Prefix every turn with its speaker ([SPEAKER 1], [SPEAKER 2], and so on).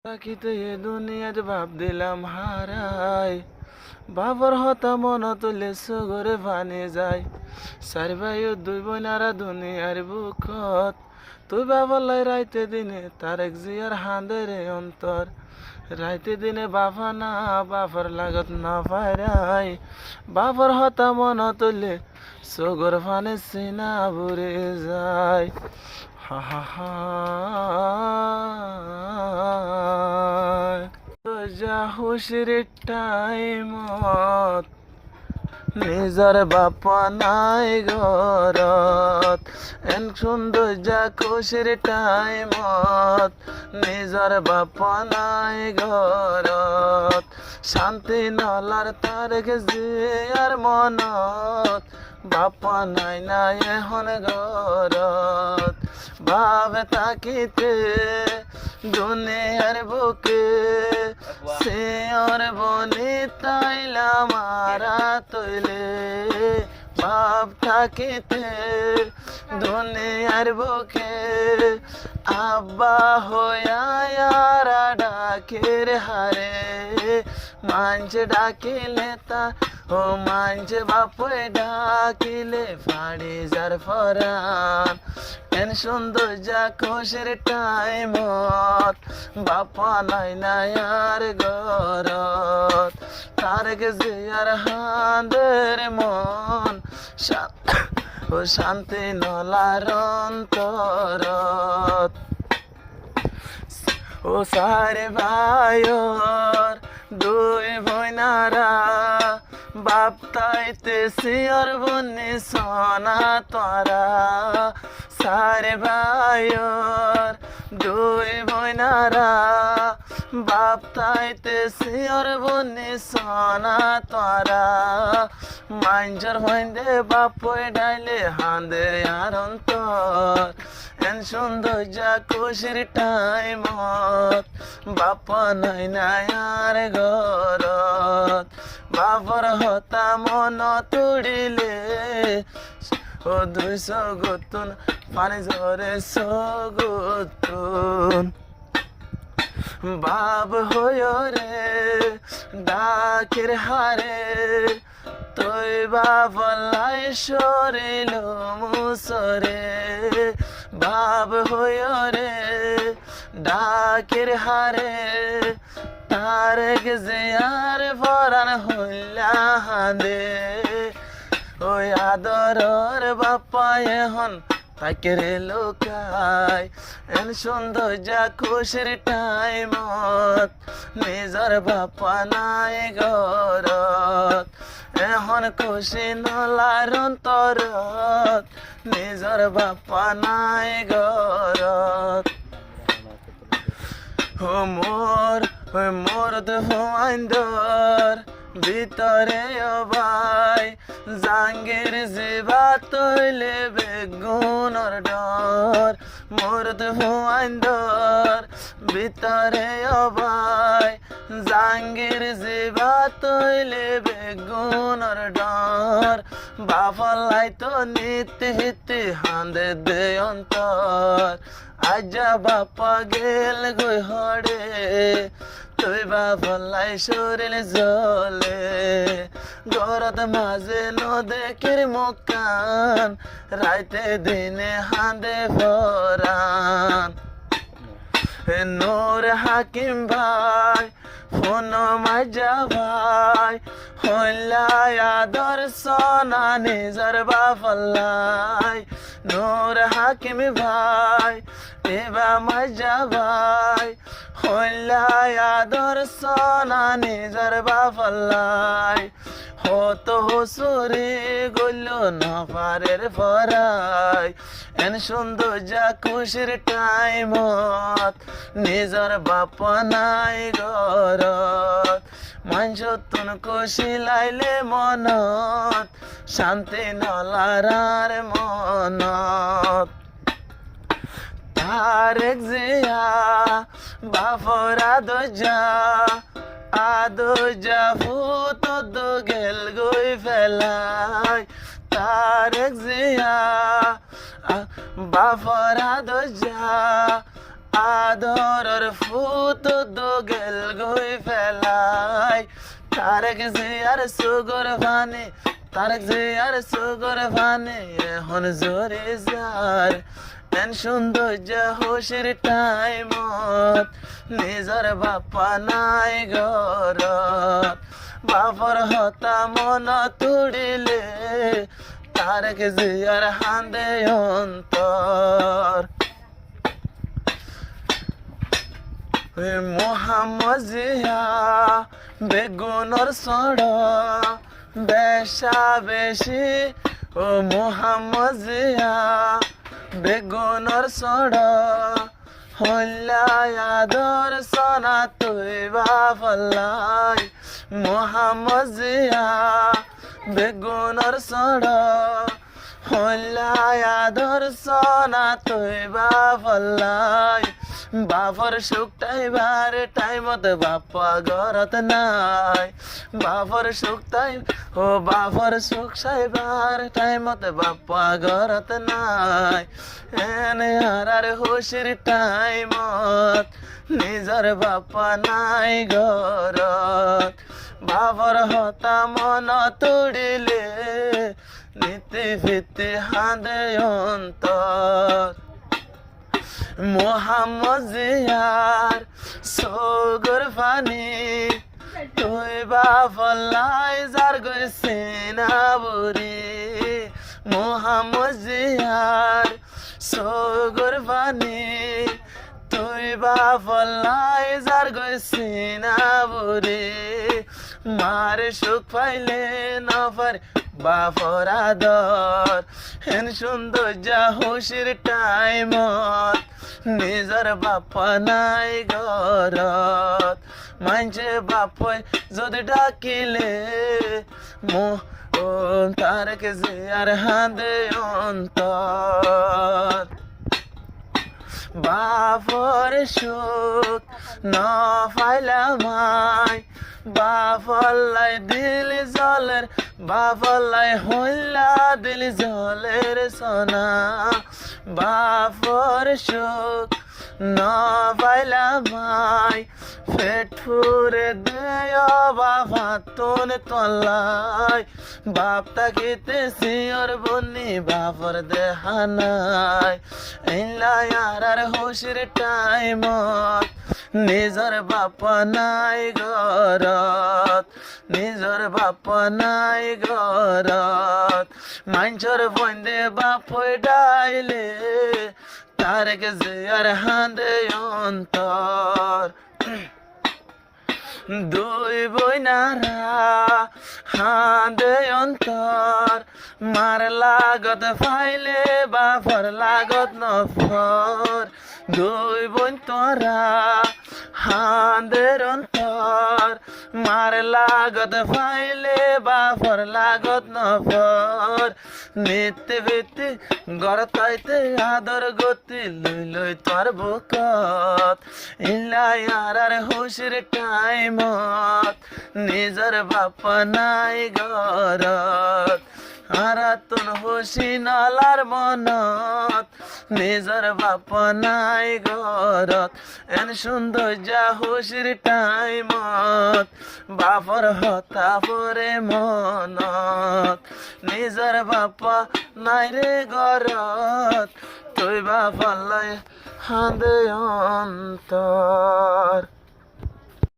[SPEAKER 1] থাকিতে এ দুনিয়ার ভাব দিলাম হারাই বাবর হতা মন তুলে সগরে ভানে যায় চার ভাই ও দুই বোনারা দুনিয়ার বুকত তুই বাবলাই রাইতে দিনে তারেক জিয়ার হাঁদেরে অন্তর রাইতে দিনে বাবা না বাবার লাগত না পায়রাই বাবর হতা মন তুলে সগর ভানে সিনা বুড়ে যায় হা হা হা যা হুশির টাইমত নিজর বাপা নাই ঘরত এন সুন্দর যা খুশির টাইমত নিজর বাপা নাই ঘরত শান্তি নলার তার গেছে আর মনত বাপা নাই নাই এখন ঘরত ভাবে তাকিতে দুনিয়ার বুকে সে ওর বনি তাইলা মারা তৈলে ভাব থাকিতে দুনিয়ার বুকে আব্বা হইয়া ডাকের হারে মাঞ্চ ডাকিলে তা ও মাঞ্চ বাপে ডাকিলে ফাড়ি যার ফরান এন সুন্দর যা খুশির টাইমত বাপা নাই নাই আর গরত তার গেছে আর হাঁদের মন ও শান্তি নলার অন্তরত ও সারে ভাইয়র দুই বইনারা বাপ তাইতে সিয়র বন্নি সোনা তোরা সারে ভাইয়র দুই বইনারা বাপ তাইতে সিয়র বন্নি সোনা তোরা মাঞ্জর হইন্দে বাপই ডাইলে হাঁদে আর অন্তর এন সুন্দর যা খুশির টাইমত বাপা নাই নাই আর ঘরত বাপর হতা মন তুড়িলে ও 200 গুতুন পানি ঝরে সগুতুন বাপ হইয় রে ডাকের হারে তুই বাবলাই সরিল মুসরে বাপ হইয় রে ডাকের হারে তার গেছে আর ফরান হইলা হাঁদে ওই আদরর বাপা এখন তাকে রে লোকায় এন সুন্দর যা খুশির টাইমত নিজর বাপা নাই ঘরত এখন খুশি নলার অন্তরত নিজর বাপা নাই ঘরত ও মোর দেহাইন্দর ভিতরে ভাই জাঙ্গের জিবা তৈলে বেগুনর ডর মোর দেহাইন্দর ভিতরে ভাই জাঙ্গের জিবা তৈলে বেগুনর ডর বাফলাই তো নিতে হিতে হাঁদে দে অন্তর আজা বাপা গেল গই হড়ে তুই বাফলাই শরীর জলে গরত মাঝে নদেকের মুকান রাইতে দিনে হাঁদে ফরান নূর হাকিম ভাই ফোন মাজা ভাই হইলাই আদর সোনা নিজর বাফলাই নূর হাকিম ভাই এবা মাজা ভাই হইলাই আদর সোনা নিজর বাফলাই হতো হসুরে গল না পারের ফরাই এন সুন্দর যা খুশির টাইমত নিজর বাপা নাই ঘরত মাঞ্চ তুন খুশি লাইলে মনত শান্তি নলার মনত তারেক জিয়া বাফরা দোজা আদোজা ফুত দো গেল গই ফেলাই তারেক জিয়া বাফরা দোজা আদৰৰ ফুট দগেল গৈ পেলাই তাৰেক জিয়াৰ চুগৰ ভানি তারেক জিয়ার চুগর ভানি এখন জোরে যার এন সৌন্দর্য হুশির টাইমত নিজর বাপা নাই ঘরত বাপর হতা মন তুড়িলে তারেক জিয়ার হান্দে অন্তর মোহাম্মদ জিয়া বেগুনর সড় বেশা বেশি ও মোহাম্মদ জিয়া বেগুনর সড় হল্লাই আদর সনা তুই বাফল্লাই মোহাম্মদ জিয়া বেগুনর সড় হল্লাই আদর সনা তুই বাফল্লাই বাপর সুখটাই বার টাইমত বাপা ঘরত নাই বাপর সুখটাই ও বাপর সুখ সাইবার টাইমত বাপা ঘরত নাই এনে হারার হুশির টাইমত নিজর বাপা নাই ঘরত বাপর হতা মন তুড়িলে নীতি ভিত্তি হাঁদে অন্তর মোহাম্মদ জিয়ার সগর ফানি তুই বাফল্লাই যার গেছে না বুড়ি মোহাম্মদ জিয়ার সগর ফানি তুই বাফল্লাই যার গেছে না বুড়ি মার সুখ পাইলে নফর বাফর আদর হেন সৌন্দর্য হুশির টাইমত নিজর বাপা নাই ঘরত মানছে বাপই যদি ডাকিলে ও তারেক জিয়ার হাঁদে অন্তর বাপর সুখ ন পাইলামাই বাফল্লাই দিল জলের বাফল্লাই হইলা দিল জলের সোনা বাপর সুখ ন পাইলামাই পেট ফুরে দেয় বাবা তোন তলাই বাপ তাকিতে সিওর বনি বাপর দেহানাই ইল্লাই আর হুশির টাইমত নিজর বাপা নাই ঘরত নিজর বাপা নাই ঘরত মাঞ্চর বন্দে বাপ ডাইলে তারেক জিয়ার হাঁদে অন্তর দুই বইনারা হাঁদে অন্তর মার লাগত ফাইলে বাপর লাগত নফর দুই বোন তোরা হাঁদের অন্তর মার লাগত ফাইলে বাপর লাগত নফর নিতে ভিত্তি গড়তাইতে আদর গতি লই লই তোর বুকত ইল্লাই আর হুশির টাইমত নিজর বাপা নাই ঘরত আরাতন হুশি নালার মনত নিজর বাপা নাই ঘরত এন সৌন্দর্য হুশির টাইমত বাপর হতা পরে মনত নিজর বাপা নাই রে ঘরত তুই বাপা লাই হাঁদে অন্তর।